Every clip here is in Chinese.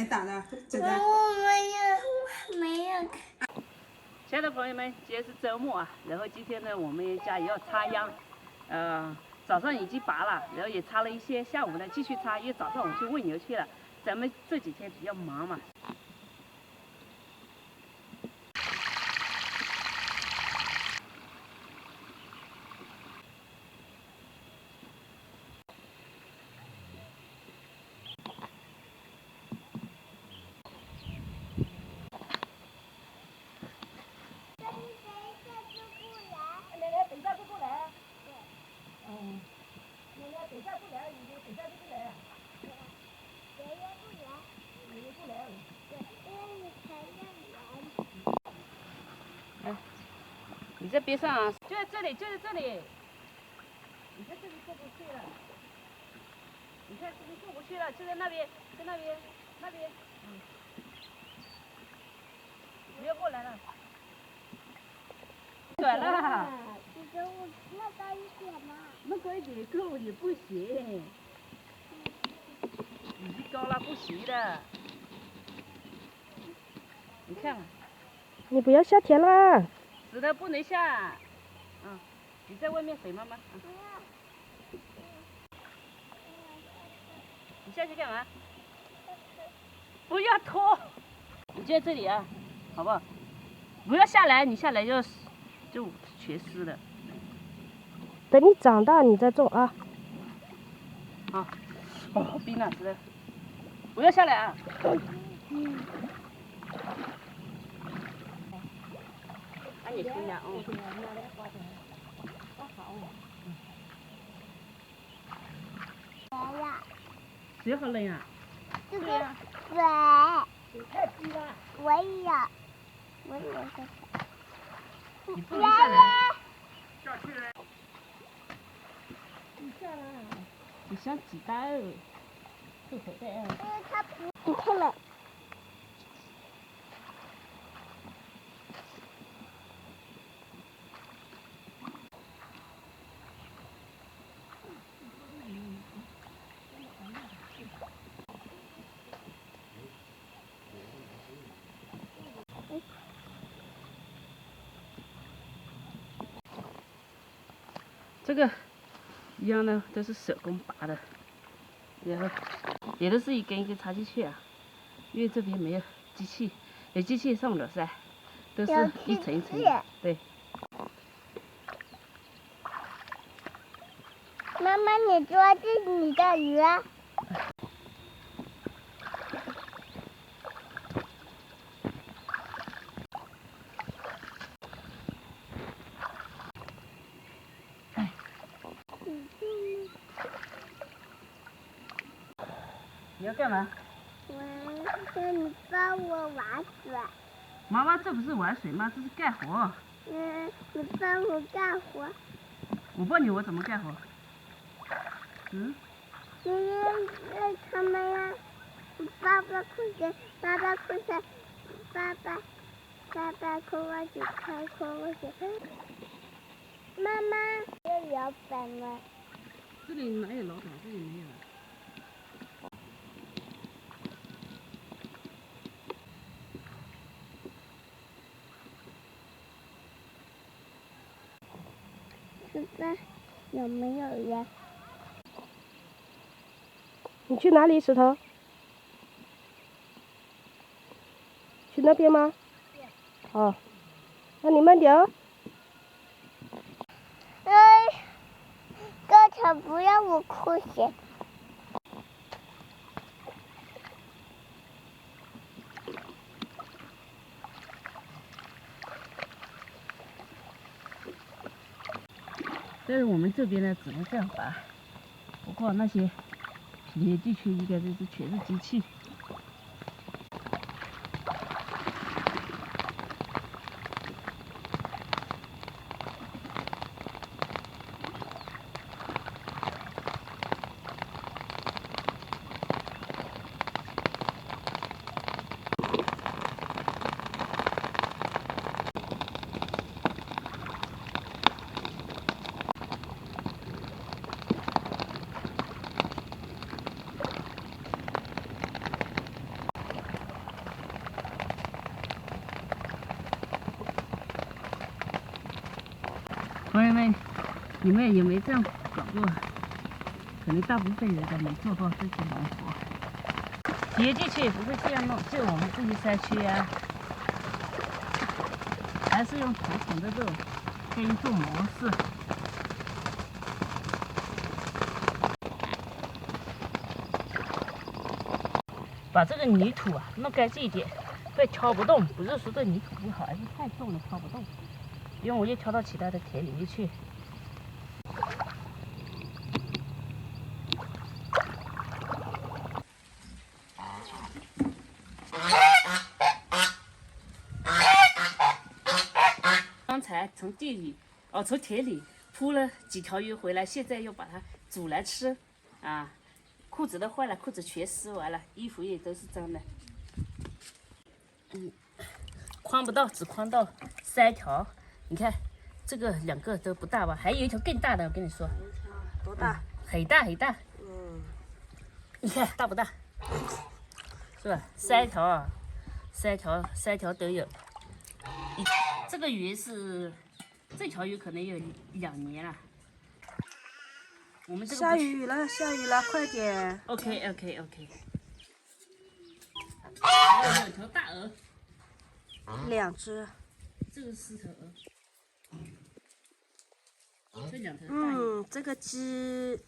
在打的，正在。我没有看。亲爱的朋友们，今天是周末啊，然后今天呢，我们家也要插秧，早上已经拔了，然后也插了一些，下午呢继续插，因为早上我去喂牛去了，咱们这几天比较忙嘛。你在边上啊，就在这里，就在这里。你在这里过不去了。你看这边过不去了，就在那边，在那边，那边。不要过来了。短了。你给我那高一点嘛。那高一点够也不行。已经高了不行的。你看。你不要下田了。死的不能下。你在外面陪妈妈。你下去干嘛？不要拖。你就在这里啊，好不好？不要下来，你下来就全湿了。等你长大你再种啊。好。好冰啊，实在。不要下来啊。按你心呀，谁好冷呀？这个水。太低了。我也要。你不能下来。下去了。你下来。你像鸡蛋哦。臭口袋啊。它不，你看没？这个秧呢都是手工拔的，然后也都是一根一根插进去啊，因为这边没有机器，有机器上不了噻，都是一层一层的。对。妈妈，你捉这是你的鱼。你要干嘛？我让你帮我玩水。妈妈，这不是玩水吗？这是干活。你帮我干活。我帮你，我怎么干活？你他们呀，爸爸裤子，爸爸裤子，爸爸裤子穿裤子。妈妈，有老板吗？这里哪有老板？这里没有。这个有没有人？你去哪里，石头？去那边吗？哦，那你慢点哦。刚才不让我裤鞋。但是我们这边呢，只能这样拔，不过那些平原地区应该就是全是机器。你们有没有这样搞过？可能大部分人都没做过这些农活。别地区也不会这样弄，就我们这些山区啊，还是用传统的这种耕种模式。把这个泥土啊弄干净一点，会挑不动。不是说这泥土不好，而是太重了挑不动。因为我又挑到其他的田里面去。刚才从地里，从田里铺了几条鱼回来，现在又把它煮来吃，啊，裤子都坏了，裤子全湿完了，衣服也都是脏的。框不到，只框到3条，你看，这个2个都不大吧？还有一条更大的，我跟你说。多大？很大很大。你看大不大？是吧？3条啊，3条都有。这个鱼是，这条鱼可能有2年了。我们这个下雨了，下雨了，快点。OK。还有2条大鹅。 2只。这个4头鹅。这2头大鹅。这个鸡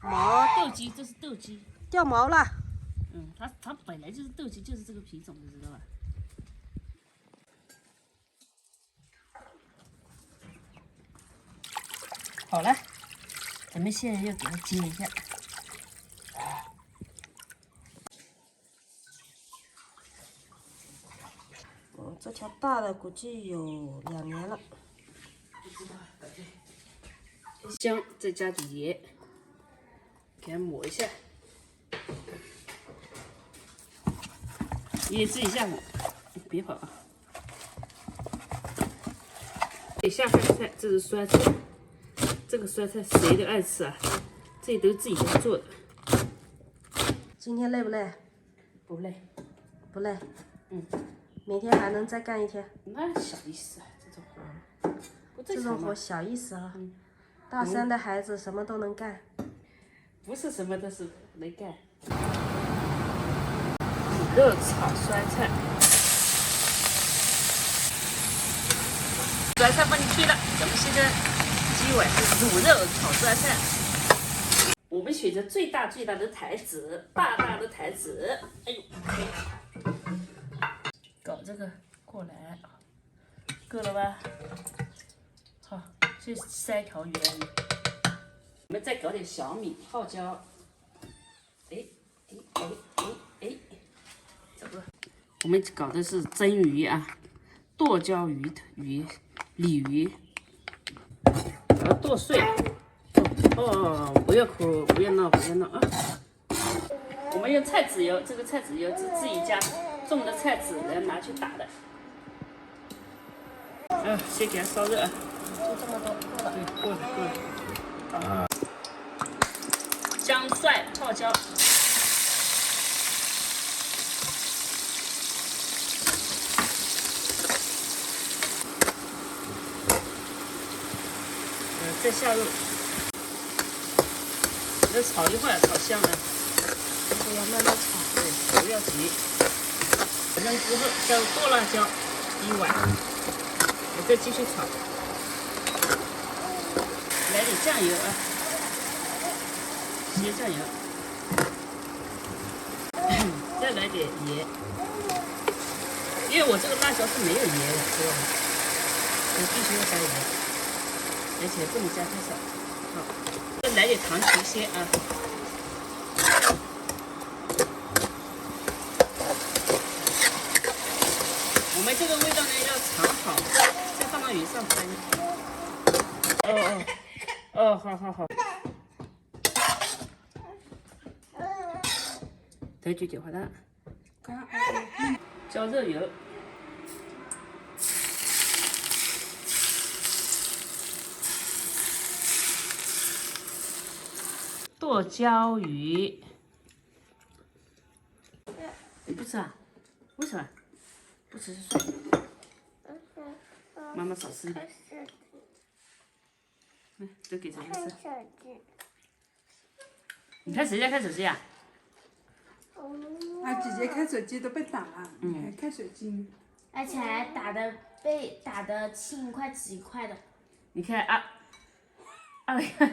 毛斗鸡，这是斗鸡。掉毛了。它本来就是斗鸡，就是这个品种的，知道吧？好了，咱们现在要给它接一下。这条大的估计有2年了。姜，再加点盐，给它抹一下，腌制一下午，别跑啊！下饭菜，这是酸菜，这个酸菜谁都爱吃啊，这都自己家做的。今天累不累？不累，不累。明天还能再干一天。那小意思啊，这种活，不正这常吗？种活小意思啊。大3的孩子什么都能干。不是什么都是能干。卤肉炒酸菜，酸菜放进去了，咱们现在今晚是卤肉炒酸菜。我们选择最大的台子，大的台子。哎呦，搞这个过来，够了吧？好，这3条鱼而已。我们再搞点小米、泡椒。哎，走了。我们搞的是蒸鱼啊，剁椒鱼、鲤鱼，把它剁碎。不要哭，不要闹啊！我们用菜籽油，这个菜籽油是自己家种的菜籽，然后拿去打的。先给它烧热啊。就这么多，够了。对，够了。姜蒜、泡椒。再下入，再炒一会儿，炒香了。这个要慢慢炒。对，不要急。扔之后加入剁辣椒1碗，我再继续炒。来点酱油啊，鲜酱油。再来点盐，因为我这个辣椒是没有盐的，知道吧？我必须要加盐。而且不能加太少。好，再来点糖提鲜啊。我们这个味道呢要炒好，再放到鱼上翻。好。再去点花蛋，浇热油。剁椒鱼，你不吃啊？为什么？不吃就算了。妈妈少吃一点。都给这个看是。手机。你看谁在看手机啊？啊，姐姐看手机都被打了，你还看手机？而且还被打得青一块紫一块的。你看啊，你看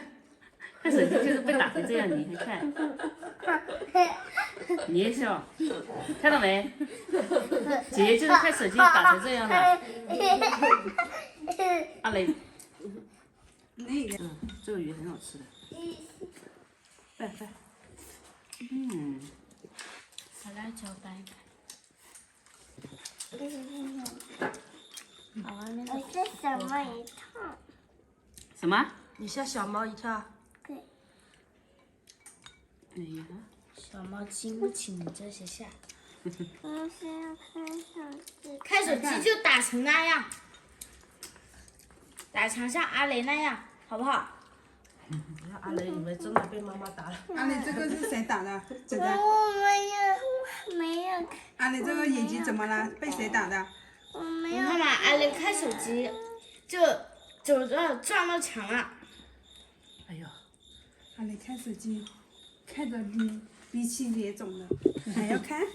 手机就是被打成这样，你还看？你也笑，看到没？姐姐就是看手机打成这样的。阿雷，那个，这个鱼很好吃的。拜拜。把辣椒掰开。把外面的我是什么一套？什么？你吓小猫一跳。对。哎呀，小猫经不起你这些下。我是要看手机。看手机就打成那样，打成像阿雷那样，好不好？阿雷以为真的被妈妈打了。阿丽这个是谁打的？姐姐，我没有看，阿丽这个眼睛怎么了？被谁打的？我没有。你看嘛，阿雷看手机就走着撞到墙了。哎呦，阿丽看手机，看着鼻青脸肿的，你还要看？